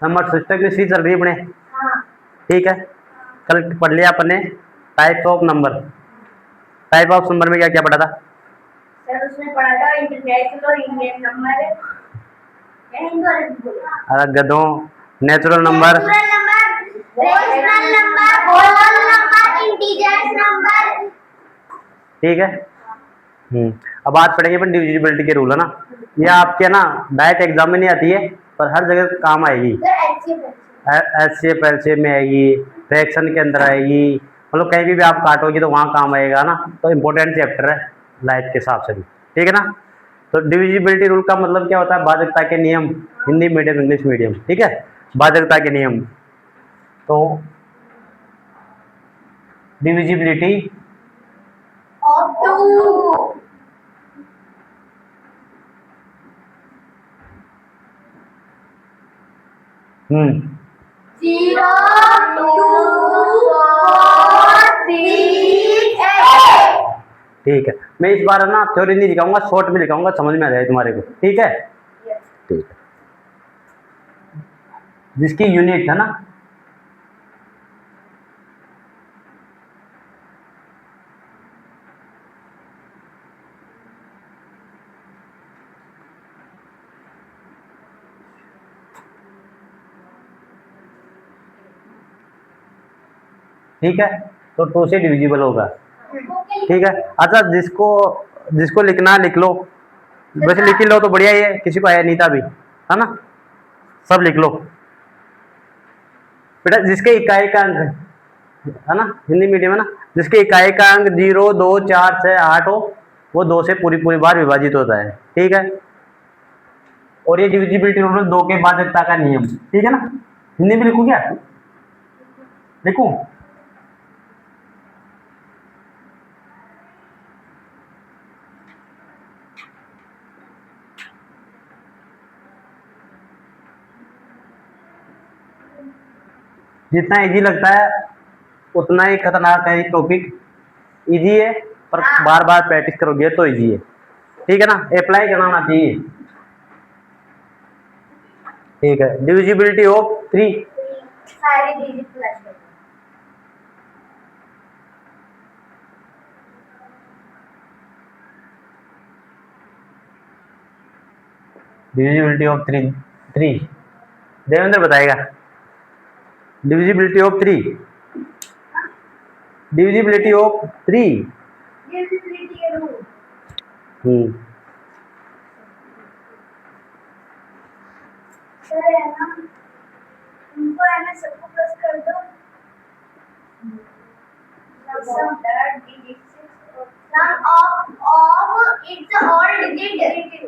Number system की सी चल रही है अपने। ठीक है, कल पढ़ लिया अपने types of number. Type of number में क्या क्या पढ़ा था सर? उसमें पढ़ा था इंटरनेशनल और इंडियन नंबर, अरे गधों, natural number, rational number, whole number, integers number. ठीक है। अब आज पढ़ेंगे अपन डिविजिबिलिटी के रूल, है ना। ये आपके ना डायरेक्ट एग्जाम में नहीं आती है, पर हर जगह काम आएगी। एचसीएफ एलसीएफ में आएगी, फ्रैक्शन के अंदर आएगी, मतलब कहीं भी आप काटोगे तो वहाँ काम आएगा ना। तो इम्पोर्टेंट चैप्टर है लाइफ के हिसाब से भी, ठीक है ना। तो डिविजिबिलिटी रूल का मतलब क्या होता है? बाध्यता के नियम, हिंदी मीडियम इंग्लिश मीडियम, ठीक है। बाध्यता के नियम, तो divisibility of two, zero, two, four, three, eight. ठीक है। मैं इस बार ना थ्योरी नहीं लिखाऊंगा, शॉर्ट में लिखाऊंगा, समझ में आ जाए तुम्हारे को, ठीक है। ठीक है, जिसकी यूनिट है ना, ठीक है, तो 2 से डिविजिबल होगा, ठीक है। अच्छा, जिसको जिसको लिखना है लिख लो, वैसे लिख ही लो तो बढ़िया ही है, किसी को आया नहीं था अभी, है ना। सब लिख लो बेटा, जिसके इकाई का अंक है ना, हिंदी मीडियम है ना, जिसके इकाई का अंक 0, 2, 4, 6, 8 हो, वो 2 से पूरी पूरी बार विभाजित होता है, ठीक है। और ये डिविजिबिलिटी रूल 2 के बाध्यता का नियम, ठीक है ना। हिंदी में लिखूं क्या, लिखूं? जितना इजी लगता है उतना ही खतरनाक है ये टॉपिक। इजी है पर बार बार प्रैक्टिस करोगे तो इजी है, ठीक है ना। अप्लाई करना आना चाहिए, ठीक है। डिविजिबिलिटी ऑफ 3, सारे डिजिट प्लस है। डिविजिबिलिटी ऑफ 3, 3 देवेंद्र बताएगा। Divisibility of 3, divisibility of 3। Divisibility के रूल सर है ना, उनको है ना सबको प्लस कर दो। Sum of its all digit,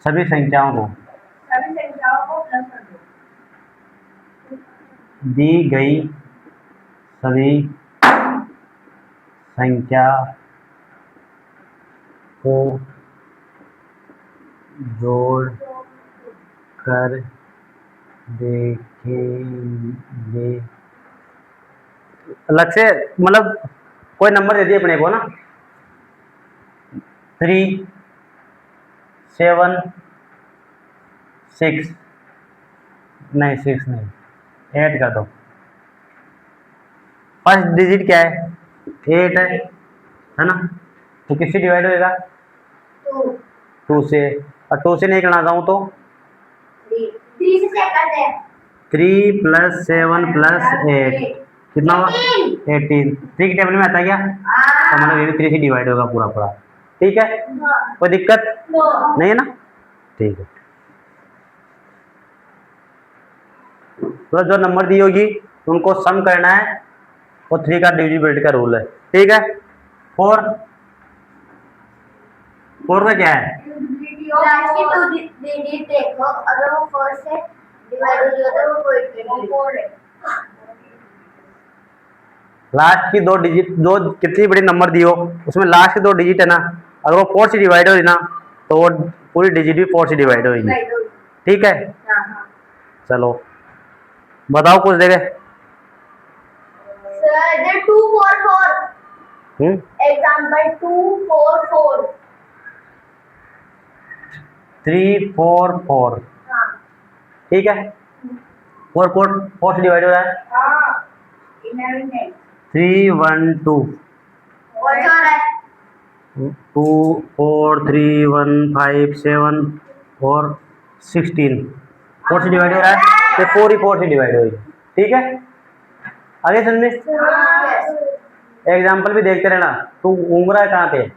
सभी संख्याओं को सभी संख्याओं को प्लस कर दो। दी गई सभी संख्या को जोड़ कर देखेंगे। अलग से मतलब कोई नंबर दे दिए अपने को ना, 3, 7, 6, नहीं 6 नहीं, 8 कर दो। फर्स्ट डिजिट क्या है? 8 है ना। तो किससे डिवाइड होएगा? 2 से। और 2 से नहीं करना चाहूँ तो 3 से चेक करते हैं। 3 + 7 + 8 कितना हुआ? 18। 3 की टेबल में आता है क्या? तो मतलब ये भी 3 से डिवाइड होगा पूरा पूरा, ठीक है। कोई दिक्कत नहीं है ना, ठीक है। तो जो नंबर दी होगी उनको सम करना है, और 3 का डिविजिबिलिटी का रूल है, ठीक है। 4 का क्या है? लास्ट की 2 डिजिट देखो, अगर वो 4 से डिवाइड हो जाता है वो कोई 4 है। लास्ट की 2 डिजिट, जो कितनी बड़ी नंबर दी हो उसमें लास्ट की 2 डिजिट है ना, अगर वो 4 से डिवाइड होगी ना तो वो पूरी डिजिट भी 4 से डिवाइड होगी, ठीक है। चलो बताओ कुछ देखे। सर 2 4 4 एग्जांपल 2 4 4 3 4 4, हाँ ठीक है। और फोर से डिवाइड हो रहा है 3 1 2 और क्या हो रहा है? 2 4 3 1 5 7 और 16 4 से डिवाइड हो रहा है तो 4 ही 4 से डिवाइड होगी। ठीक है, आगे समझ में। एग्जाम्पल भी देखते रहना। तू घूम रहा है कहाँ पे,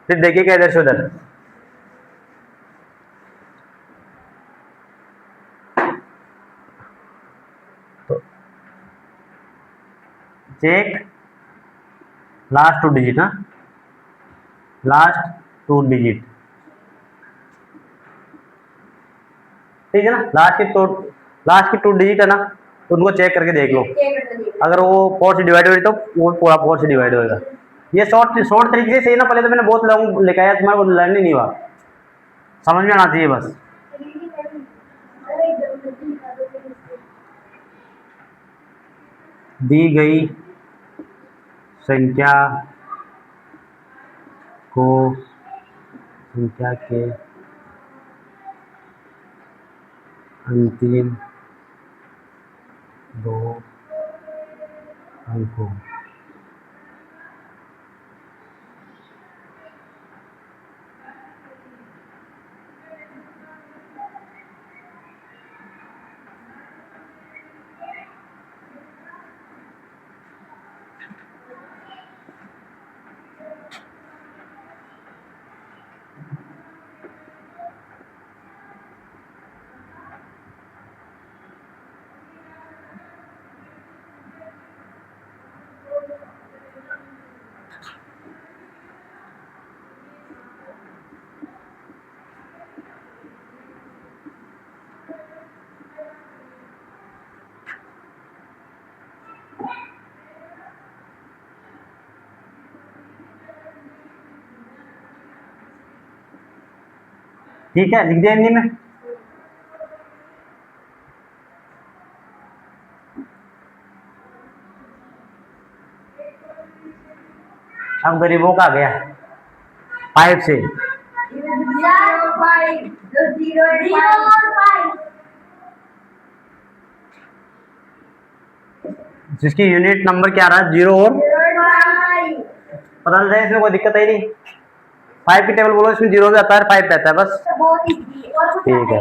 फिर देखिएगा इधर से उधर। तो चेक लास्ट 2 डिजिट, ना लास्ट 2 डिजिट, ठीक है ना। लास्ट की 2 डिजिट है ना, तो उनको चेक करके देख लो। अगर वो 4 से डिवाइड हो रही तो वो पूरा 4 से डिवाइड होएगा। ये शॉर्ट तरीके से सही ना, पहले तो मैंने बहुत लॉन्ग लिखा है, तुम्हारे को लर्न ही नहीं हुआ, समझ में आना चाहिए बस। दी गई संख्या को संख्या के अंतिम 2 अंकों ठीक है, लिख दिया हिंदी में। अब गरीबों का आ गया 5 से, जिसकी यूनिट नंबर क्या रहा, 0 और पता है, इसमें कोई दिक्कत है नहीं। 5 की टेबल बोलो, इसमें 0 भी आता है 5 रहता है बस। ठीक है।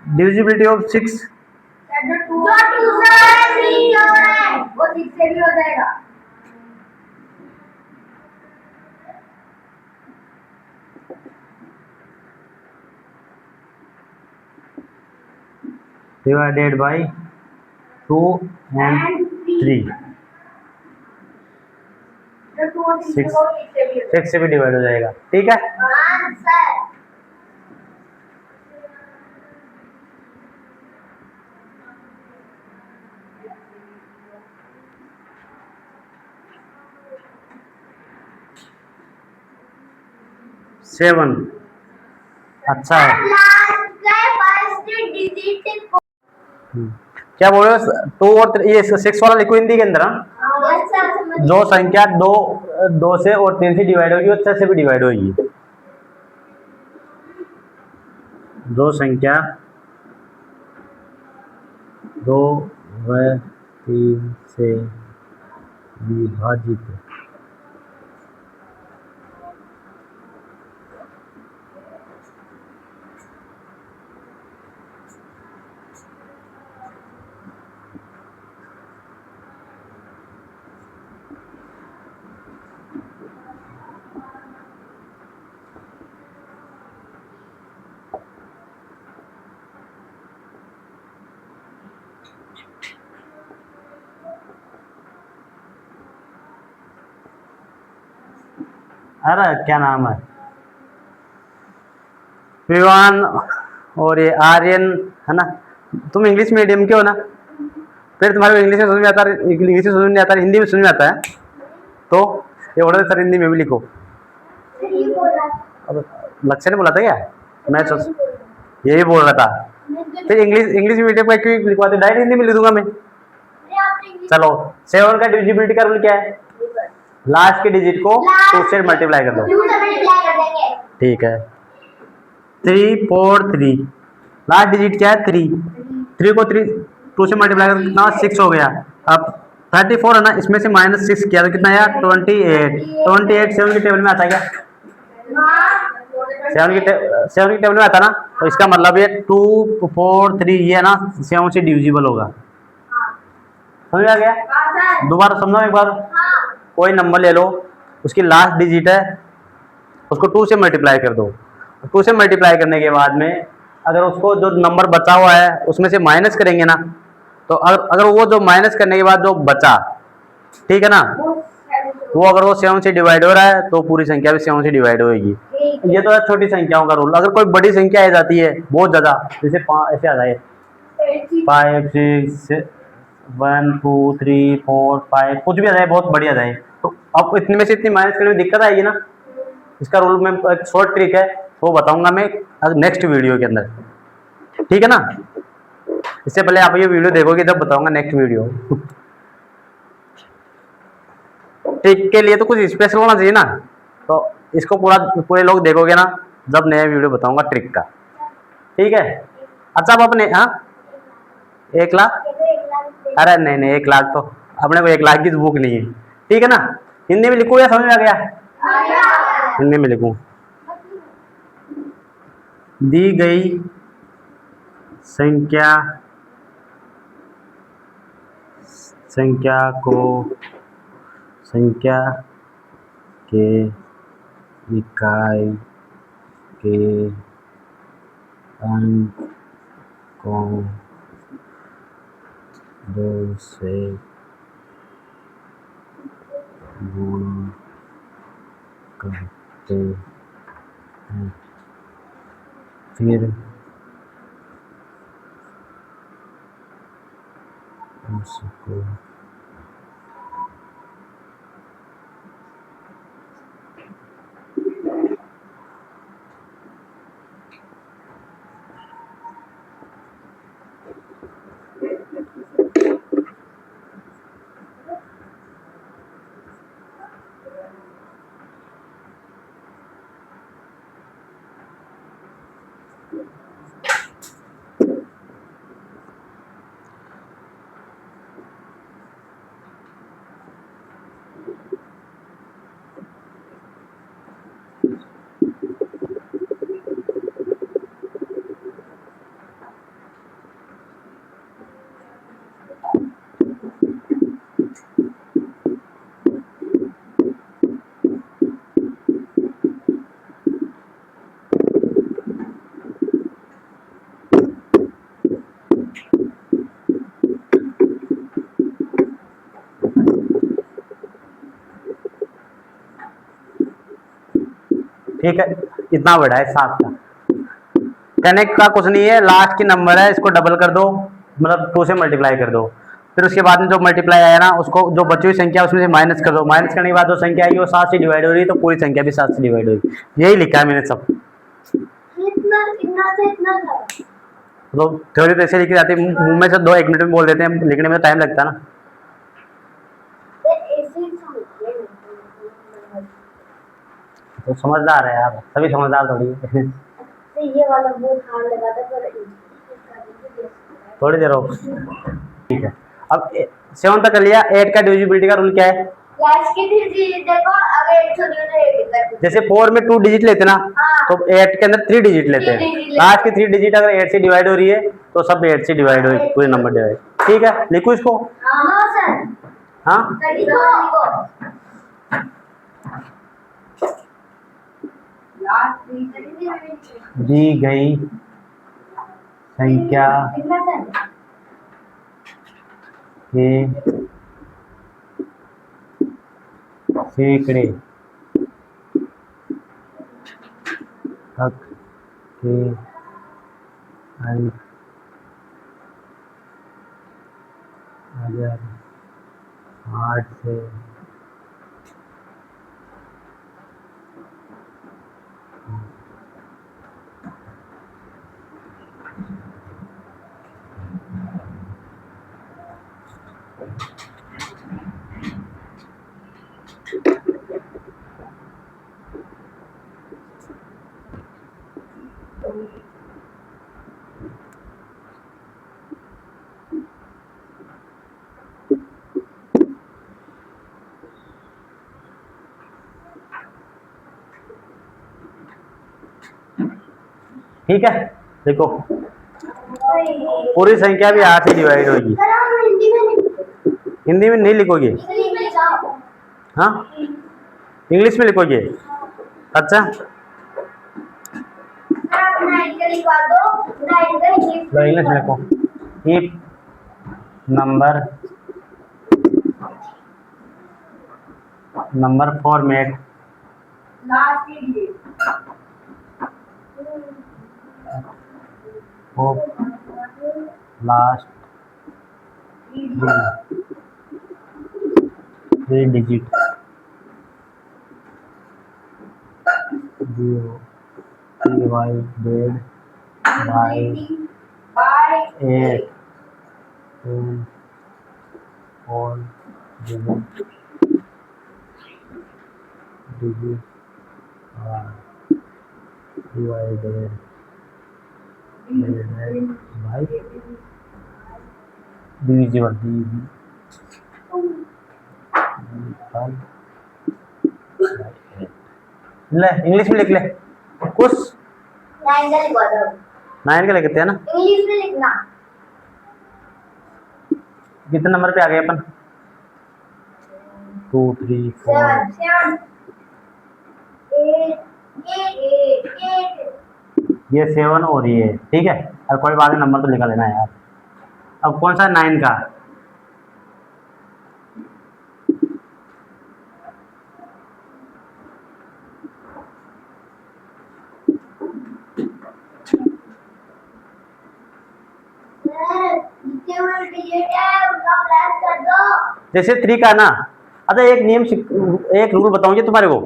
डिविजिबिलिटी ऑफ 6, वो 6 से भी हो जाएगा। 2 and 3, 6 से भी डिवाइड हो जाएगा। ठीक है, आंसर 7 अच्छा है। क्या बोल रहे हो, 2 और ये 6 वाला लिखो हिंदी के अंदर। हाँ, जो संख्या 2 से और 3 से डिवाइड होगी वो 6 से भी डिवाइड होगी। जो संख्या 2 व 3 से विभाजित अरे क्या नाम है, विवान और ये आर्यन है ना। तुम इंग्लिश मीडियम के हो ना, फिर तुम्हारे को इंग्लिश में समझ में आता है, इंग्लिश में समझ में आता है, हिंदी में समझ में आता है। तो ये बोला सर हिंदी में भी लिखो। अब लक्ष्य ने बोला था क्या, मैं यही बोल रहा था। फिर इंग्लिश मीडियम का क्यों लिखवाते, डायरेक्ट हिंदी में लिख दूंगा मैं। चलो 7 का डिविजिबिलिटी का रूल क्या है, लास्ट के डिजिट को 2 से मल्टीप्लाई कर दो। ठीक है, 3 4 3 लास्ट डिजिट क्या है 3, 3 को 2 से मल्टीप्लाई कर कितना 6 हो गया। अब 34 है ना, इसमें से -6 किया तो कितना आया 28। 28 7 की टेबल में आता है क्या? 7 की टेबल में आता ना, तो इसका मतलब ये 2 4 3 ये है ना 7 से डिविजिबल होगा। समझ में आ गया? दोबारा समझो एक बार। कोई नंबर ले लो, उसकी लास्ट डिजिट है, उसको 2 से मल्टीप्लाई कर दो। 2 से मल्टीप्लाई करने के बाद में अगर उसको जो नंबर बचा हुआ है उसमें से माइनस करेंगे ना, तो अगर वो जो माइनस करने के बाद जो बचा, ठीक है ना, वो अगर वो 7 से डिवाइड हो रहा है तो पूरी संख्या भी 7 से डिवाइड होगी। ये तो है छोटी संख्याओं का रूल। अगर कोई बड़ी संख्या आ जाती है बहुत ज्यादा, जैसे ऐसे आ जाए 5 6 1 2 3 4 5, कुछ भी आ जाए, बहुत बड़ी आ जाए, तो अब इतने में से इतनी माइनस करने में दिक्कत आएगी ना। इसका रूल में एक शॉर्ट ट्रिक है, वो बताऊंगा मैं नेक्स्ट वीडियो के अंदर, ठीक है ना। इससे पहले आप ये वीडियो देखोगे तब बताऊंगा नेक्स्ट वीडियो। ट्रिक के लिए तो कुछ स्पेशल होना चाहिए ना, तो इसको पूरे लोग देखोगे ना जब नया वीडियो बताऊंगा ट्रिक का, ठीक है। अच्छा अब अपने, हाँ 1 लाख, अरे नहीं नहीं 1 लाख तो अपने को 1 लाख की बुक नहीं है, ठीक है ना। हिंदी में लिखूँ या समझ में आ गया? हिंदी में लिखूँ। दी गई संख्या को संख्या के इकाई के अंक को 2 से गुणा करते हैं, फिर उसको ठीक है। इतना बड़ा है 7 का, कहने का कुछ नहीं है, लास्ट की नंबर है, इसको डबल कर दो, मतलब 2 से मल्टीप्लाई कर दो, फिर उसके बाद में जो मल्टीप्लाई आया ना उसको जो बची हुई संख्या उसमें से माइनस कर दो। माइनस करने के बाद जो संख्या आएगी वो 7 से डिवाइड हो रही है, तो पूरी संख्या भी 7 से डिवाइड होगी। यही लिखा है मैंने सब। तो थ्योरी तो ऐसे लिखी जाती है, मुंह में से 1 मिनट में बोल देते हैं, लिखने में टाइम लगता है ना। तो समझदार है आप, सभी समझदार थोड़ी है। ये वाला बहुत हार्ड लगा था पर थोड़ी देर हो, ठीक है। अब 7 तक कर लिया। 8 का डिविजिबिलिटी का रूल क्या है? लास्ट की डिजिट देखो, अगर 100 जैसे 4 में 2 डिजिट लेते ना, तो 8 के अंदर 3 डिजिट लेते हैं। लास्ट की 3 डिजिट अगर 8 से डिवाइड हो रही है तो सब 8 से डिवाइड होगी, पूरे नंबर डिवाइड, ठीक है। लिखो इसको। हाँ दी गई संख्या के सैकड़े तक के अंक अगर 8 से ठीक है, देखो पूरी संख्या भी 8 से डिवाइड होगी। सर हम हिंदी में लिखते हिंदी में नहीं लिखोगे? इंग्लिश में जाओ। हाँ, इंग्लिश में लिखोगे? अच्छा, सर आप 9 का लिखवा दो, 9 का इंग्लिश लो इंग्लिश में लिखो। If number format last digit of last 3 digit 0 divided by 8 10 all digit are divided by divisible ले इंग्लिश में लिख ले कुछ। 9 का लिखवा दो, 9 का लिखते हैं ना। इंग्लिश में लिखना। कितने नंबर पे आ गए अपन? 2 3 4 7 8 ये 7 और ये, ठीक है। और कोई बात नहीं, नंबर तो लिखा लेना है यार। अब कौन सा 9 का? नीचे वाला डिजिट है उसका प्लस कर दो। जैसे 3 का ना। अच्छा एक रूल बताऊंगी तुम्हारे को।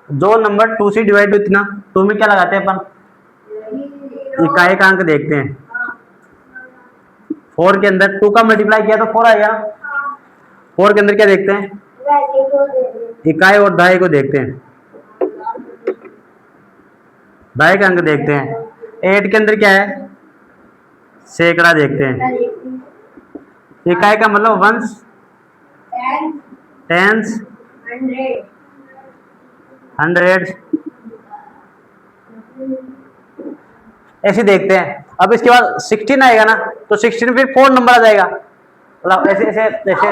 जो नंबर 2 से डिवाइड होती ना, 2 में क्या लगाते हैं अपन? इकाई का अंक देखते हैं। 4 के अंदर 2 का मल्टीप्लाई किया तो 4 आएगा। 4 के अंदर क्या देखते हैं? इकाई और दहाई को देखते हैं। दहाई का अंक देखते हैं। 8 के अंदर क्या है? सैकड़ा देखते हैं। इकाई का मतलब वंस, टेंस, हंड्रेड ऐसे देखते हैं। अब इसके बाद 16 आएगा ना, तो 16 फिर 4 नंबर आ जाएगा। मतलब ऐसे ऐसे ऐसे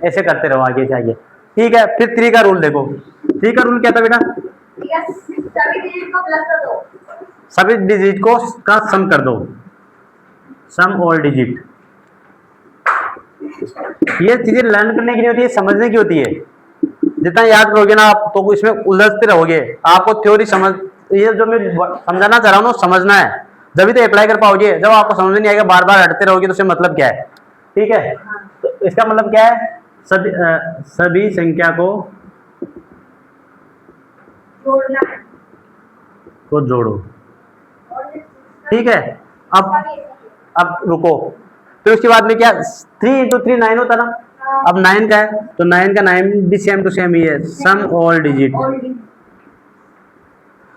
ऐसे करते रहो आगे से आगे, ठीक है। फिर 3 का रूल देखो। 3 का रूल क्या था बेटा? सभी डिजिट को प्लस कर दो। सभी डिजिट को का सम कर दो। Sum all digit. ये चीजें लर्न करने की नहीं होती है, समझने की होती है। जितना याद करोगे ना आप, तो इसमें उलझते रहोगे। आपको थ्योरी समझ, ये जो मैं समझाना चाह रहा हूँ समझना है, जब तो अप्लाई कर पाओगे। जब आपको समझ नहीं आएगा, बार बार हटते रहोगे, तो उससे मतलब क्या है? ठीक है, तो इसका मतलब क्या है? सभी संख्या को जोड़ना जोड़ो, ठीक है। अब रुको, फिर उसके बाद में क्या? 3 × 3 9 होता ना। अब 9 का है, तो 9 का 9 भी सेम टू सेम ही है, सम ऑल डिजिट।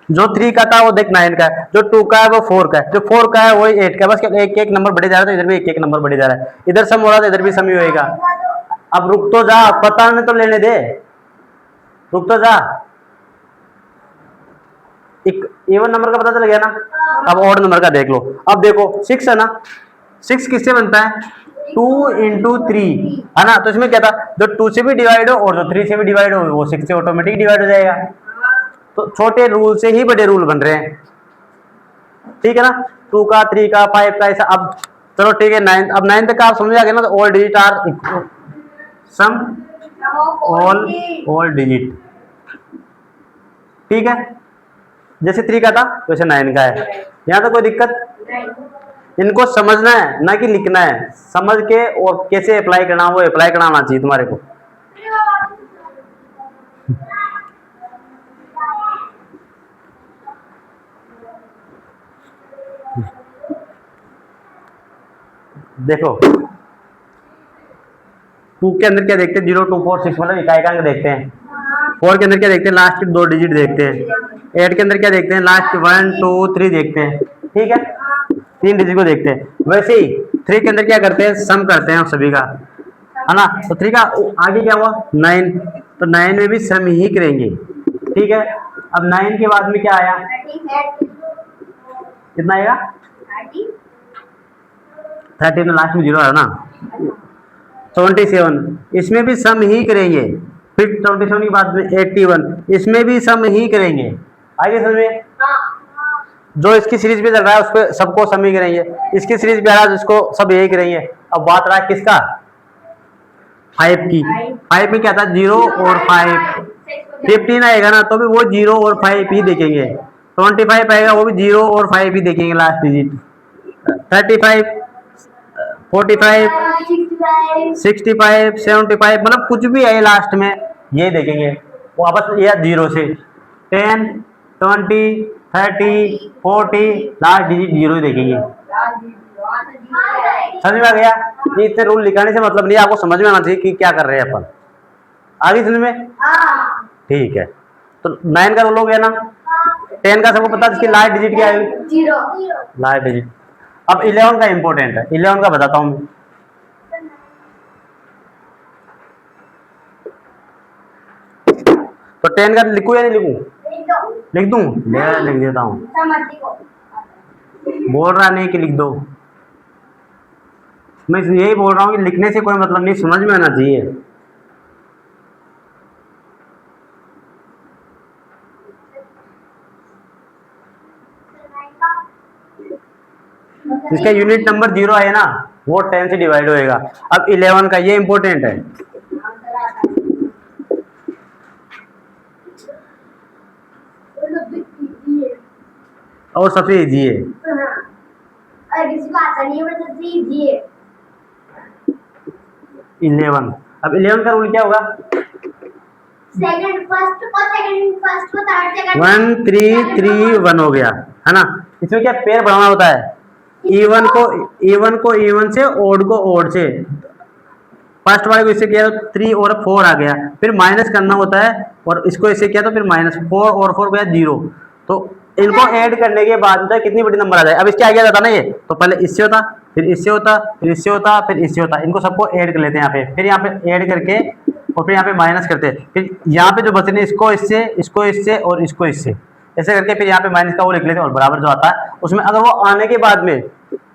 जो 3 का था वो देख 9 का है, जो 2 का है वो 4 का है, जो 4 का है वही 8 का है। बस एक एक नंबर बढ़े जा रहा है, तो इधर भी एक एक नंबर बढ़े जा रहा है। इधर सम हो रहा था, इधर भी सम ही होएगा। अब रुक तो जा, पता नहीं तो लेने दे, रुक तो जा। एक इवन नंबर का पता चल गया ना। अब ऑड नंबर का देख लो। अब देखो 6 है ना, 6 किससे बनता है? 2 × 3 है ना। तो इसमें क्या था? जो 2 से भी डिवाइड हो और जो 3 से भी डिवाइड हो, वो 6 से ऑटोमेटिक डिवाइड हो जाएगा। तो छोटे रूल से ही बड़े रूल बन रहे हैं, ठीक है ना। 2 का, 3 का, 5 का, ऐसा। अब चलो ठीक है, 9, अब 9 तक आप समझ आ गए ना। तो all digit are sum all digit, ठीक है। जैसे 3 का था वैसे 9 का है। यहाँ तो कोई दिक्कत? इनको समझना है ना कि लिखना है। समझ के और कैसे अप्लाई करना, वो अप्लाई करना आना चाहिए तुम्हारे को। देखो 2 के अंदर क्या देखते हैं? 0 2 4 6 मतलब इकाई का अंक देखते हैं। 4 के अंदर क्या देखते हैं? लास्ट के 2 डिजिट देखते हैं। 8 के अंदर क्या देखते हैं? लास्ट 1 2 3 देखते हैं, ठीक है। 3 डिजिट को देखते हैं। वैसे ही 3 के अंदर क्या करते हैं? सम करते हैं सभी का, है ना। तो 3 का आगे क्या हुआ? 9, तो 9 में भी सम ही करेंगे, ठीक है। अब 9 के बाद में क्या आया? कितना आएगा 30 30 में लास्ट में जीरो है ना। 27 इसमें भी सम ही करेंगे, फिर 27 के बाद में 81 इसमें भी सम ही करेंगे। आगे समझ में, हाँ जो इसकी सीरीज पे चल रहा है उस पर सबको सम ही करेंगे, इसकी सीरीज पे आ रहा है जिसको सब यही करेंगे। अब बात रहा है किसका, 5 की। 5 में क्या था 0 और 5, 15 आएगा ना तो भी वो 0 और 5 ही देखेंगे, 25 आएगा वो भी 0 और 5 ही देखेंगे लास्ट डिजिट, 35 45 65 75 मतलब कुछ भी है लास्ट में ये देखेंगे, वो आपस या 0 से 10 20 30 40 लास्ट डिजिट 0 ही देखेंगे। समझ में आ गया, ये इतने रूल लिखाने से मतलब नहीं, आपको समझ में आना चाहिए कि क्या कर रहे हैं अपन। आगे समझ में, ठीक है। तो 9 का रूल हो गया ना, 10 का सबको पता है इसकी लास्ट डिजिट क्या है, 0 लास्ट डिजिट। अब 11 का इंपॉर्टेंट है, 11 का बताता हूँ मैं। तो 10 का लिखूं या नहीं लिखूं, लिख दूं, लिख देता हूँ, बोल रहा नहीं कि लिख दो, मैं यही बोल रहा हूँ कि लिखने से कोई मतलब नहीं, समझ में आना चाहिए। इसका यूनिट नंबर 0 आए ना वो 10 से डिवाइड होएगा। अब 11 का ये इंपॉर्टेंट है, और सबसे इजी है। किसी को आता नहीं है बट सबसे इजी है। 11, अब 11 का रूल क्या होगा, सेकंड फर्स्ट को थर्ड सेकंड 1 3 3 1 हो गया है ना। इसमें क्या पेयर बढ़ाना होता है, इवन को इवन से, ओड को ओड से। फर्स्ट वाले को इससे किया तो 3 और 4 आ गया, फिर माइनस करना होता है, और इसको इससे किया तो फिर -4 और 4 गया 0। तो इनको ऐड करने के बाद होता है कितनी बड़ी नंबर आ जाए। अब इसके आगे जाता ना ये, तो पहले इससे होता, फिर इससे होता, फिर इससे होता, फिर इससे होता, इनको सबको ऐड कर लेते हैं यहाँ पे, फिर यहाँ पे ऐड करके और फिर यहाँ पे माइनस करते हैं, फिर यहाँ पे जो बचे हैं इसको इससे, इसको इससे और इसको इससे, ऐसे करके फिर यहाँ पे माइनस का वो लिख लेते हैं, और बराबर जो आता है उसमें अगर वो आने के बाद में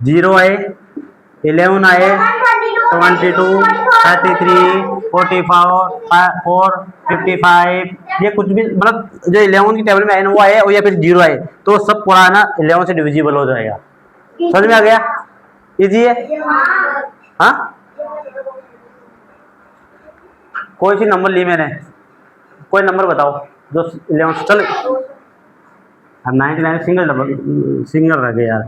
0 आए, 11 आए, 22 33 44 4 55, ये कुछ भी मतलब जो 11 की टेबल में आए ना वो आए, और या फिर 0 आए तो सब पूरा ना 11 से डिविजिबल हो जाएगा। समझ में आ गया, इजी है। हाँ, कोई सी नंबर ली मैंने, कोई नंबर बताओ जो 11 चल, अब 99 सिंगल रह गए यार,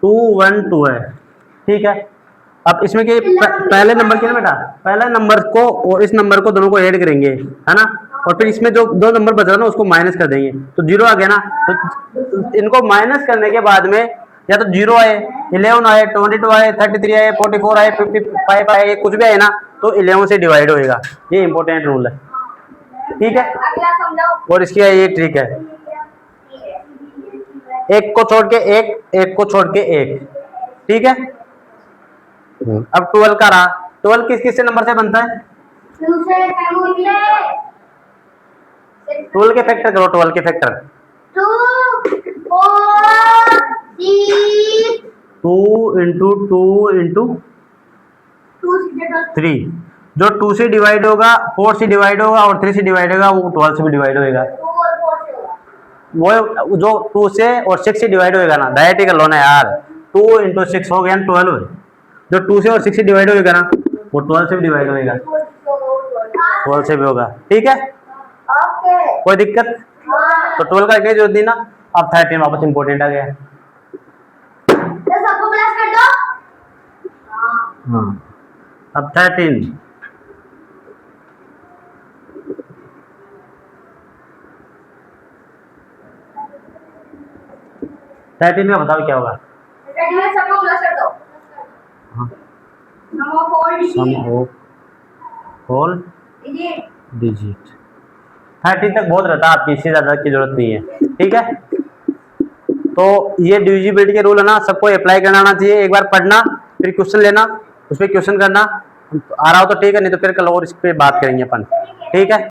2 1 2 है, ठीक है। अब इसमें क्या पहले नंबर के ना बेटा, पहले नंबर को और इस नंबर को दोनों को ऐड करेंगे है ना, और फिर इसमें जो दो नंबर बच रहा ना उसको माइनस कर देंगे, तो 0 आ गया ना। तो इनको माइनस करने के बाद में या तो 0 आए, 11 आए, 22 आए, 33 आए, 44 आए, 55 आए, कुछ भी आए ना तो 11 से डिवाइड होएगा। ये इंपॉर्टेंट रूल है, ठीक है। अगला समझाओ। और इसकी ये ट्रिक है, एक को छोड़ के एक, एक को छोड़ के एक, ठीक है। अब 12 का रहा, 12 किस किस से नंबर से बनता है, 12 के फैक्टर करो, 12 के फैक्टर 2 4 6 2 इंटू 2 इंटू 3, जो 2 से डिवाइड होगा 4 से डिवाइड होगा और 3 से डिवाइड होगा वो 12 से भी डिवाइड होएगा। वो जो 2 से और 6 से डिवाइड होएगा ना, डायरेक्ट ही कर लो ना यार, 2 इंटू 6 हो गया 12, जो 2 से और 6 से डिवाइड होएगा ना वो 12 से भी डिवाइड होएगा, 12 से भी होगा, ठीक है। कोई दिक्कत, तो 12 का जरूरत नहीं ना। अब 13 वापस इंपॉर्टेंट आ गया, सबको प्लस कर दो। हाँ अब 13 का बताओ क्या होगा, सबको प्लस कर दो। हाँ सम ऑफ होल डिजिट डिजिट। 13 तक बहुत रहता है, आपकी इससे ज़्यादा की जरूरत नहीं है, ठीक है। तो ये डिविजिबिलिटी के रूल है ना, सबको अप्लाई करना आना चाहिए, एक बार पढ़ना फिर क्वेश्चन लेना, उस पर क्वेश्चन करना, आ रहा हो तो ठीक है, नहीं तो फिर कल और इस पर बात करेंगे अपन, ठीक है।